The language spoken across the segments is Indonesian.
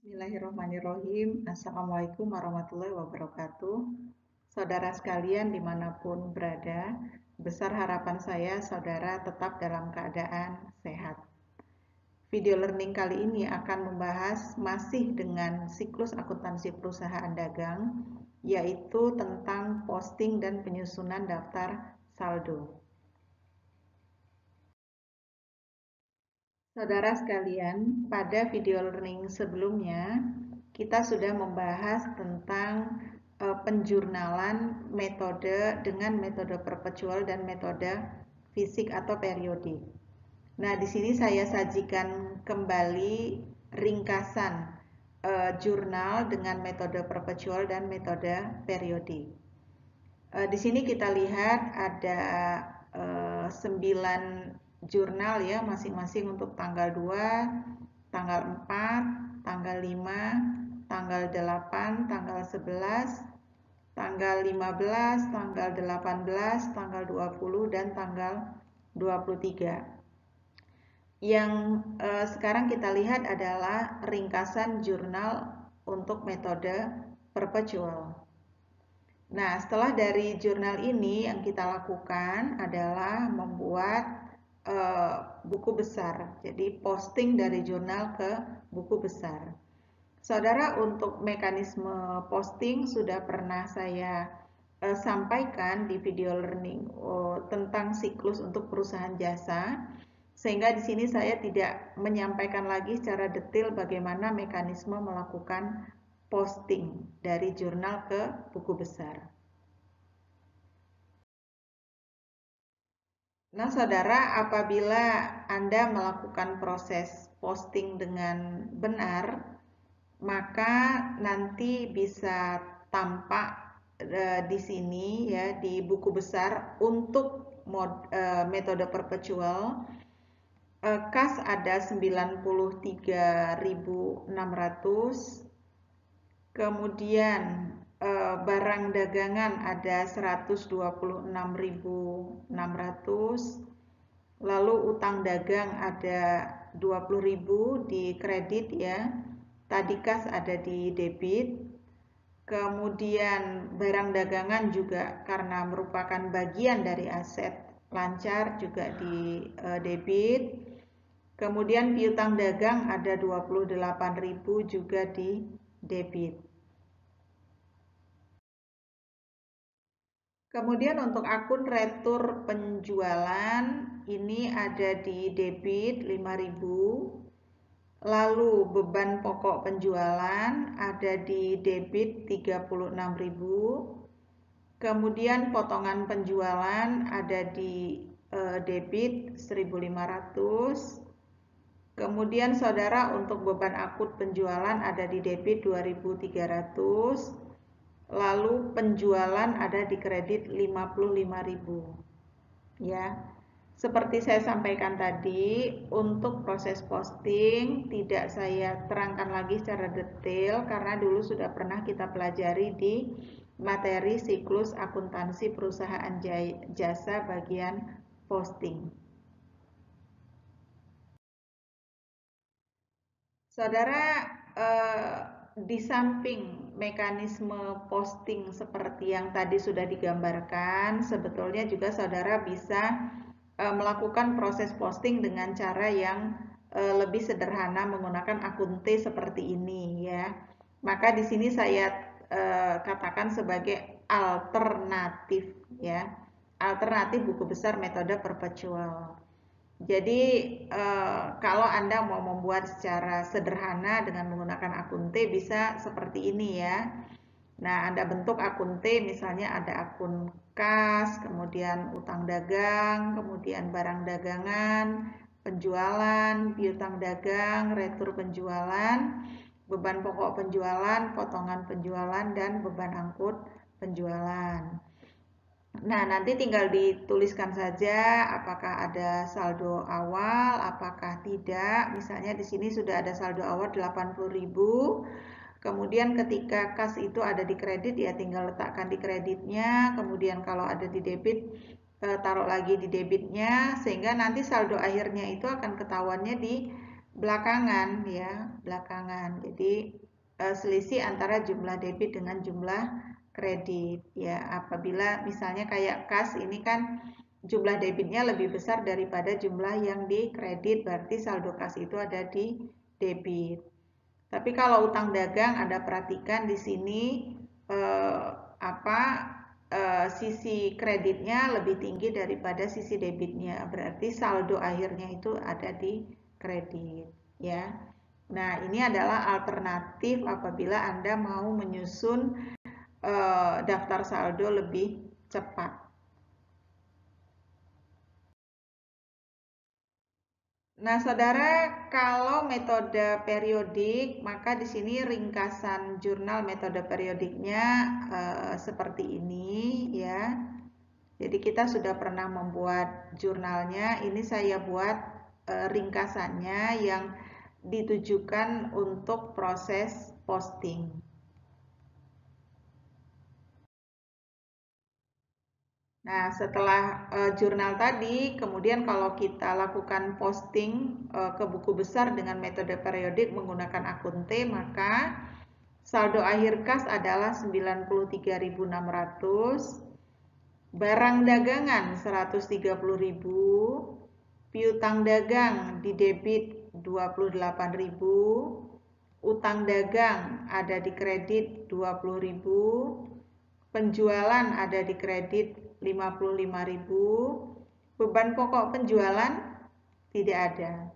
Bismillahirrahmanirrahim. Assalamualaikum warahmatullahi wabarakatuh. Saudara sekalian dimanapun berada, besar harapan saya saudara tetap dalam keadaan sehat. Video learning kali ini akan membahas masih dengan siklus akuntansi perusahaan dagang, yaitu tentang posting dan penyusunan daftar saldo. Saudara sekalian, pada video learning sebelumnya, kita sudah membahas tentang penjurnalan metode dengan metode perpetual dan metode fisik atau periodik. Nah, di sini saya sajikan kembali ringkasan jurnal dengan metode perpetual dan metode periodik. Di sini kita lihat ada 9 jurnal ya, masing-masing untuk tanggal 2, tanggal 4, tanggal 5, tanggal 8, tanggal 11, tanggal 15, tanggal 18, tanggal 20, dan tanggal 23. Yang sekarang kita lihat adalah ringkasan jurnal untuk metode perpetual. Nah, setelah dari jurnal ini yang kita lakukan adalah membuat buku besar. Jadi posting dari jurnal ke buku besar. Saudara, untuk mekanisme posting sudah pernah saya sampaikan di video learning tentang siklus untuk perusahaan jasa, sehingga di sini saya tidak menyampaikan lagi secara detail bagaimana mekanisme melakukan posting dari jurnal ke buku besar. Nah, saudara, apabila Anda melakukan proses posting dengan benar, maka nanti bisa tampak di sini ya di buku besar untuk metode perpetual. Kas ada 93.600, kemudian barang dagangan ada 126.600, lalu utang dagang ada 20.000 di kredit ya, tadi kas ada di debit, kemudian barang dagangan juga karena merupakan bagian dari aset lancar juga di debit, kemudian piutang dagang ada 28.000 juga di debit. Kemudian untuk akun retur penjualan ini ada di debit 5.000. Lalu beban pokok penjualan ada di debit 36.000. Kemudian potongan penjualan ada di debit 1.500. Kemudian saudara untuk beban akut penjualan ada di debit 2.300. Lalu penjualan ada di kredit 55.000. Ya. Seperti saya sampaikan tadi, untuk proses posting tidak saya terangkan lagi secara detail karena dulu sudah pernah kita pelajari di materi siklus akuntansi perusahaan jasa bagian posting. Saudara, di samping mekanisme posting seperti yang tadi sudah digambarkan, sebetulnya juga saudara bisa melakukan proses posting dengan cara yang lebih sederhana menggunakan akun T seperti ini ya. Maka di sini saya katakan sebagai alternatif ya. Alternatif buku besar metode perpetual. Jadi kalau Anda mau membuat secara sederhana dengan menggunakan akun T bisa seperti ini ya. Nah, Anda bentuk akun T, misalnya ada akun kas, kemudian utang dagang, kemudian barang dagangan, penjualan, piutang dagang, retur penjualan, beban pokok penjualan, potongan penjualan, dan beban angkut penjualan. Nah, nanti tinggal dituliskan saja apakah ada saldo awal, apakah tidak. Misalnya di sini sudah ada saldo awal 80.000. Kemudian ketika kas itu ada di kredit ya tinggal letakkan di kreditnya. Kemudian kalau ada di debit taruh lagi di debitnya sehingga nanti saldo akhirnya itu akan ketahuannya di belakangan ya, belakangan. Jadi selisih antara jumlah debit dengan jumlah kredit ya. Apabila misalnya kayak kas ini kan jumlah debitnya lebih besar daripada jumlah yang dikredit, berarti saldo kas itu ada di debit. Tapi kalau utang dagang Anda perhatikan di sini sisi kreditnya lebih tinggi daripada sisi debitnya, berarti saldo akhirnya itu ada di kredit ya. Nah, ini adalah alternatif apabila Anda mau menyusun daftar saldo lebih cepat. Nah, saudara, kalau metode periodik, maka di sini ringkasan jurnal metode periodiknya seperti ini ya. Jadi kita sudah pernah membuat jurnalnya, ini saya buat ringkasannya yang ditujukan untuk proses posting. Nah, setelah jurnal tadi, kemudian kalau kita lakukan posting ke buku besar dengan metode periodik menggunakan akun T, maka saldo akhir kas adalah 93.600, barang dagangan 130.000, piutang dagang di debit 28.000, utang dagang ada di kredit 20.000, penjualan ada di kredit 55.000, beban pokok penjualan tidak ada.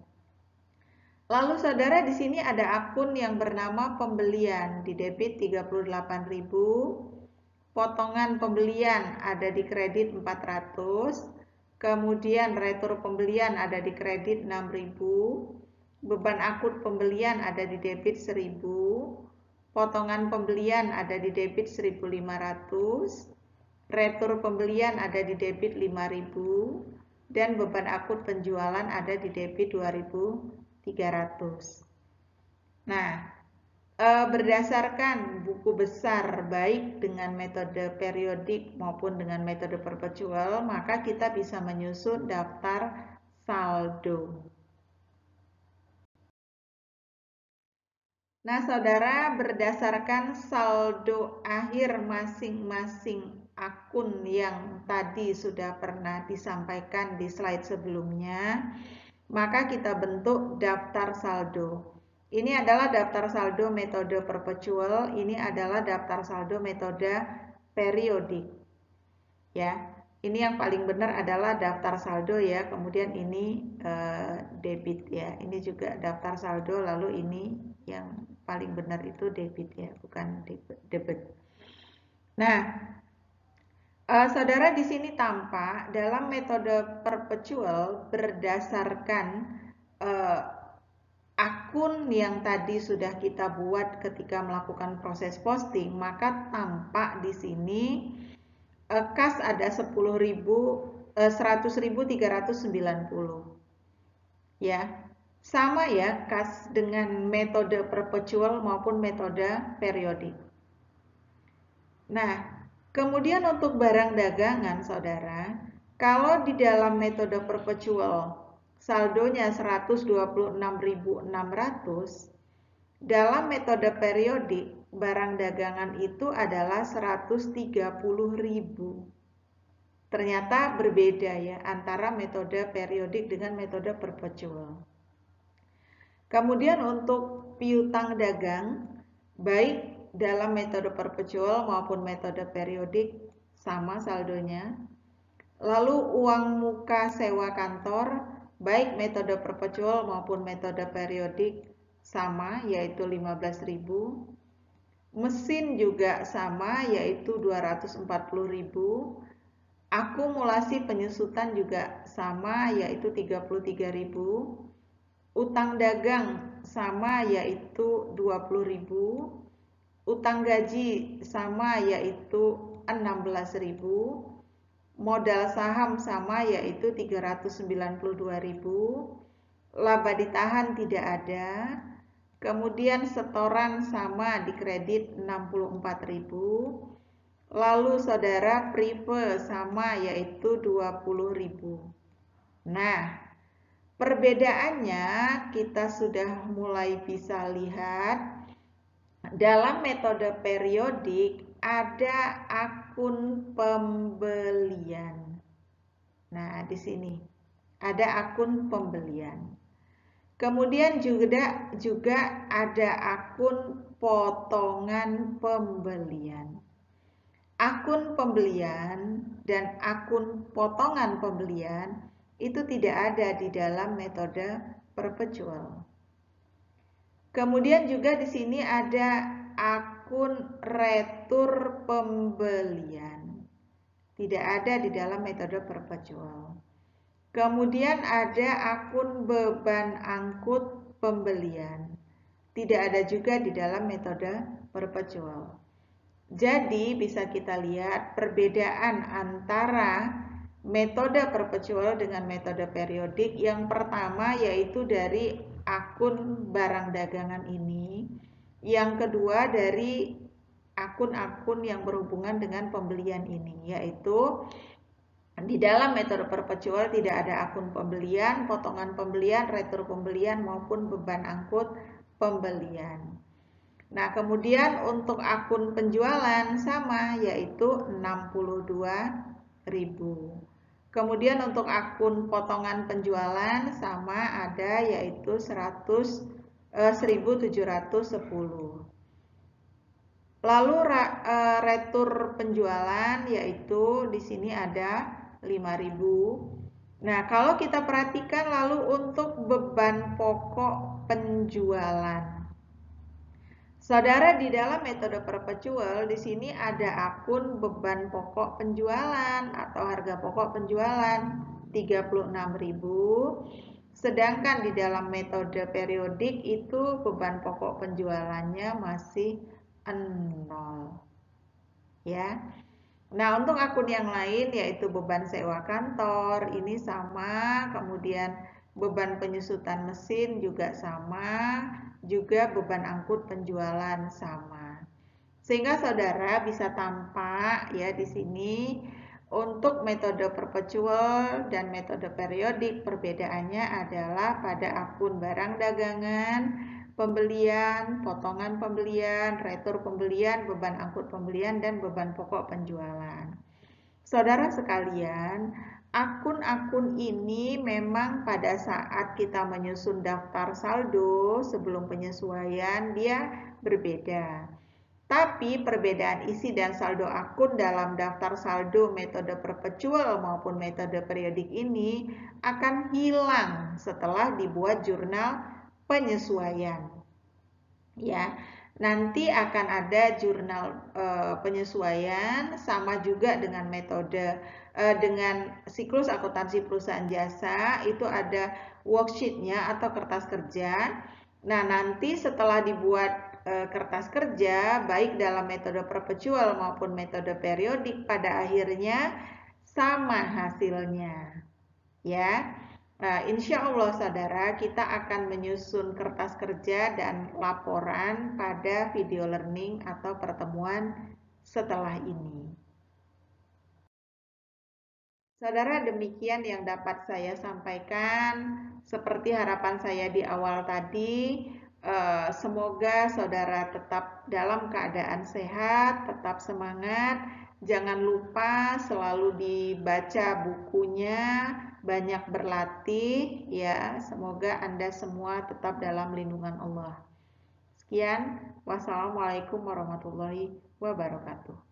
Lalu saudara di sini ada akun yang bernama pembelian di debit 38.000, potongan pembelian ada di kredit 400, kemudian retur pembelian ada di kredit 6.000, beban akut pembelian ada di debit 1.000, potongan pembelian ada di debit 1.500, retur pembelian ada di debit 5.000, dan beban akut penjualan ada di debit 2.300. Nah, berdasarkan buku besar baik dengan metode periodik maupun dengan metode perpetual, maka kita bisa menyusun daftar saldo. Nah, saudara, berdasarkan saldo akhir masing-masing akun yang tadi sudah pernah disampaikan di slide sebelumnya, maka kita bentuk daftar saldo. Ini adalah daftar saldo metode perpetual, ini adalah daftar saldo metode periodik. Ya, ini yang paling benar adalah daftar saldo ya, kemudian ini debit ya. Ini juga daftar saldo, lalu ini yang paling benar itu debit ya, bukan debit. Nah, saudara di sini tampak dalam metode perpetual berdasarkan akun yang tadi sudah kita buat ketika melakukan proses posting, maka tampak di sini kas ada 100.390 ya. Sama ya kas dengan metode perpetual maupun metode periodik. Nah, kemudian untuk barang dagangan saudara, kalau di dalam metode perpetual saldonya 126.600, dalam metode periodik barang dagangan itu adalah 130.000. Ternyata berbeda ya antara metode periodik dengan metode perpetual. Kemudian untuk piutang dagang, baik dalam metode perpetual maupun metode periodik sama saldonya. Lalu uang muka sewa kantor, baik metode perpetual maupun metode periodik sama, yaitu 15.000. Mesin juga sama, yaitu 240.000. Akumulasi penyusutan juga sama, yaitu 33.000. Utang dagang sama, yaitu 20.000. Utang gaji sama, yaitu 16.000. Modal saham sama, yaitu 392.000. Laba ditahan tidak ada. Kemudian setoran sama di kredit 64.000. Lalu saudara prive sama, yaitu 20.000. Nah, Perbedaannya kita sudah mulai bisa lihat dalam metode periodik ada akun pembelian. Nah, di sini ada akun pembelian. Kemudian juga ada akun potongan pembelian. Akun pembelian dan akun potongan pembelian itu tidak ada di dalam metode perpetual. Kemudian juga di sini ada akun retur pembelian. Tidak ada di dalam metode perpetual. Kemudian ada akun beban angkut pembelian. Tidak ada juga di dalam metode perpetual. Jadi bisa kita lihat perbedaan antara metode perpetual dengan metode periodik. Yang pertama yaitu dari akun barang dagangan ini. Yang kedua dari akun-akun yang berhubungan dengan pembelian ini, yaitu di dalam metode perpetual tidak ada akun pembelian, potongan pembelian, retur pembelian maupun beban angkut pembelian. Nah, kemudian untuk akun penjualan sama yaitu 62.000. Kemudian untuk akun potongan penjualan sama ada yaitu 1.710. Lalu retur penjualan yaitu di sini ada 5.000. Nah, kalau kita perhatikan lalu untuk beban pokok penjualan. Saudara, di dalam metode perpetual di sini ada akun beban pokok penjualan atau harga pokok penjualan 36.000. Sedangkan di dalam metode periodik itu beban pokok penjualannya masih 0. Ya. Nah, untuk akun yang lain yaitu beban sewa kantor ini sama, kemudian beban penyusutan mesin juga sama, juga beban angkut penjualan sama. Sehingga saudara bisa tampak ya di sini untuk metode perpetual dan metode periodik perbedaannya adalah pada akun barang dagangan, pembelian, potongan pembelian, retur pembelian, beban angkut pembelian, dan beban pokok penjualan. Saudara sekalian, akun-akun ini memang pada saat kita menyusun daftar saldo sebelum penyesuaian dia berbeda. Tapi perbedaan isi dan saldo akun dalam daftar saldo metode perpetual maupun metode periodik ini akan hilang setelah dibuat jurnal penyesuaian. Ya, nanti akan ada jurnal penyesuaian sama juga dengan metode dengan siklus akuntansi perusahaan jasa itu ada worksheetnya atau kertas kerja. Nah, nanti setelah dibuat kertas kerja baik dalam metode perpetual maupun metode periodik pada akhirnya sama hasilnya. Ya. Nah, insya Allah saudara kita akan menyusun kertas kerja dan laporan pada video learning atau pertemuan setelah ini. Saudara, demikian yang dapat saya sampaikan. Seperti harapan saya di awal tadi, semoga saudara tetap dalam keadaan sehat, tetap semangat. Jangan lupa selalu dibaca bukunya, banyak berlatih ya. Semoga Anda semua tetap dalam lindungan Allah. Sekian, wassalamualaikum warahmatullahi wabarakatuh.